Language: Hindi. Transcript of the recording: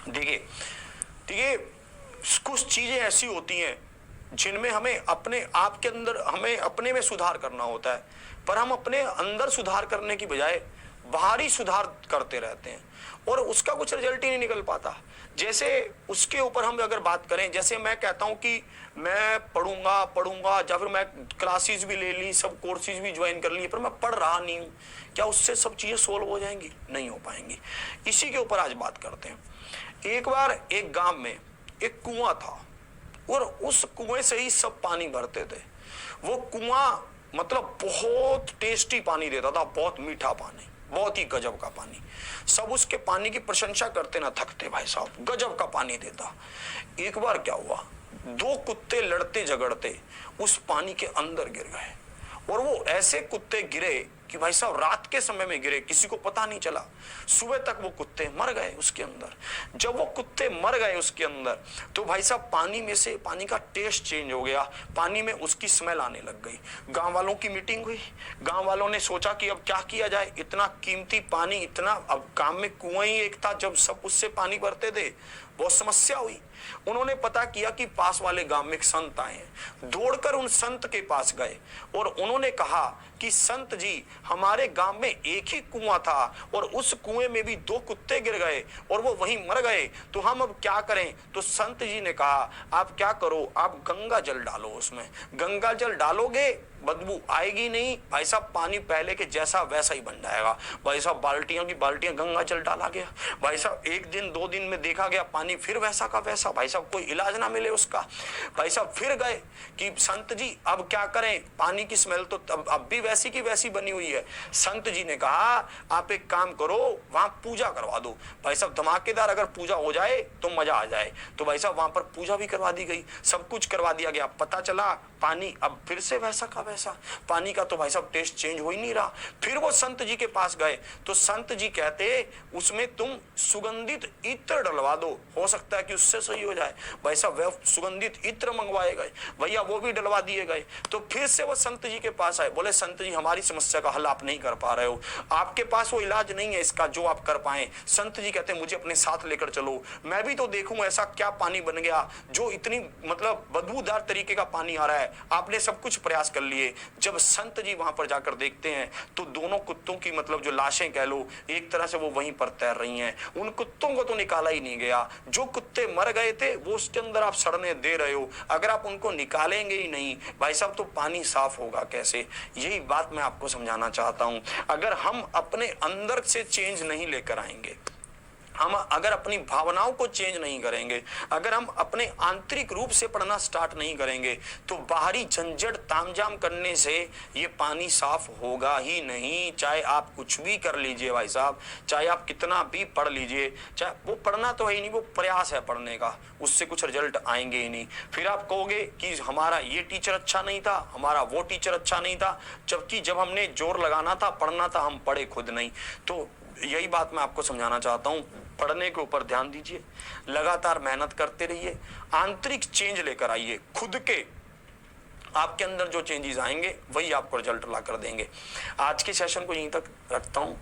देखिए देखिए कुछ चीजें ऐसी होती हैं जिनमें हमें अपने आप के अंदर, हमें अपने में सुधार करना होता है, पर हम अपने अंदर सुधार करने की बजाय बाहरी सुधार करते रहते हैं और उसका कुछ रिजल्ट ही नहीं निकल पाता। जैसे उसके ऊपर हम अगर बात करें, जैसे मैं कहता हूं कि मैं पढ़ूंगा पढ़ूंगा या फिर मैं क्लासेस भी ले ली, सब कोर्सेज भी ज्वाइन कर लिए, पर मैं पढ़ रहा नहीं हूं, क्या उससे सब चीजें सोल्व हो जाएंगी? नहीं हो पाएंगी। इसी के ऊपर आज बात करते हैं। एक बार एक गांव में एक कुआं था और उस कुएं से ही सब पानी भरते थे। वो कुआं मतलब बहुत टेस्टी पानी देता था, बहुत मीठा पानी, बहुत ही गजब का पानी। सब उसके पानी की प्रशंसा करते ना थकते, भाई साहब गजब का पानी देता। एक बार क्या हुआ, दो कुत्ते लड़ते झगड़ते उस पानी के अंदर गिर गए और वो ऐसे कुत्ते गिरे कि भाई साहब रात के समय में गिरे, किसी को पता नहीं चला। सुबह तक वो कुत्ते मर गए उसके अंदर। जब वो कुत्ते मर गए उसके अंदर तो भाई साहब पानी में से पानी का टेस्ट चेंज हो गया, पानी में उसकी स्मेल आने लग गई। गांव वालों की मीटिंग हुई, गांव वालों ने सोचा कि अब क्या किया जाए, इतना कीमती पानी, इतना, अब गांव में कुआं ही एक था जब सब उससे पानी भरते थे, बहुत समस्या हुई। उन्होंने पता किया कि पास वाले गांव में एक संत आए हैं। दौड़कर उन संत के पास गए और उन्होंने कहा कि संत जी, हमारे गांव में एक ही कुआं था और उस कुएं में भी दो कुत्ते गिर गए और वो वहीं मर गए, तो हम अब क्या करें? तो संत जी ने कहा आप क्या करो, आप गंगा जल डालो उसमें। गंगा जल डालोगे बदबू आएगी नहीं, भाई साहब पानी पहले के जैसा वैसा ही बन जाएगा। भाई साहब बाल्टियां की बाल्टियां गंगा जल डाला गया। भाई साहब एक दिन दो दिन में देखा गया पानी फिर वैसा का वैसा, भाई साहब कोई इलाज ना मिले उसका। भाई साहब फिर गए कि संत जी अब क्या करें, पानी की स्मेल तो अब भी वैसी की वैसी बनी हुई है। संत जी ने कहा आप एक काम करो, वहां पूजा करवा दो। भाई साहब धमाकेदार अगर पूजा हो जाए तो मजा आ जाए। तो भाई साहब वहां पर पूजा भी करवा दी गई, सब कुछ करवा दिया गया। पता चला पानी अब फिर से वैसा का वैसा, पानी का तो भाई साहब टेस्ट चेंज हो ही नहीं रहा। फिर वो संत जी के पास गए तो संत जी कहते उसमें तुम सुगंधित इत्र डलवा दो, हो सकता है कि उससे सही हो जाए। भाई साहब वह सुगंधित इत्र मंगवाए गए, भैया वो भी डलवा दिए गए। तो फिर से वो संत जी के पास आए, बोले संत जी हमारी समस्या का हल आप नहीं कर पा रहे हो, आपके पास वो इलाज नहीं है इसका जो आप कर पाए। संत जी कहते मुझे अपने साथ लेकर चलो, मैं भी तो देखूं ऐसा क्या पानी बन गया जो इतनी मतलब बदबूदार तरीके का पानी आ रहा है। आपने सब कुछ प्रयास कर लिए। जब संत जी वहां पर जाकर देखते हैं तो दोनों कुत्तों की मतलब जो लाशें कह लो एक तरह से वो वहीं पर तैर रही हैं। उन कुत्तों को तो निकाला ही नहीं गया, जो कुत्ते मर गए थे वो उसके अंदर आप सड़ने दे रहे हो। अगर आप उनको निकालेंगे ही नहीं भाई साहब तो पानी साफ होगा कैसे? यही बात मैं आपको समझाना चाहता हूं। अगर हम अपने अंदर से चेंज नहीं लेकर आएंगे, हम अगर अपनी भावनाओं को चेंज नहीं करेंगे, अगर हम अपने आंतरिक रूप से पढ़ना स्टार्ट नहीं करेंगे तो बाहरी झंझट तामझाम करने से ये पानी साफ होगा ही नहीं। चाहे आप कुछ भी कर लीजिए भाई साहब, चाहे आप कितना भी पढ़ लीजिए, चाहे वो पढ़ना तो है ही नहीं, वो प्रयास है पढ़ने का, उससे कुछ रिजल्ट आएंगे ही नहीं। फिर आप कहोगे कि हमारा ये टीचर अच्छा नहीं था, हमारा वो टीचर अच्छा नहीं था, जबकि जब हमने जोर लगाना था, पढ़ना था, हम पढ़े खुद नहीं। तो यही बात मैं आपको समझाना चाहता हूं, पढ़ने के ऊपर ध्यान दीजिए, लगातार मेहनत करते रहिए, आंतरिक चेंज लेकर आइए। खुद के आपके अंदर जो चेंजेस आएंगे वही आपको रिजल्ट ला कर देंगे। आज के सेशन को यहीं तक रखता हूं।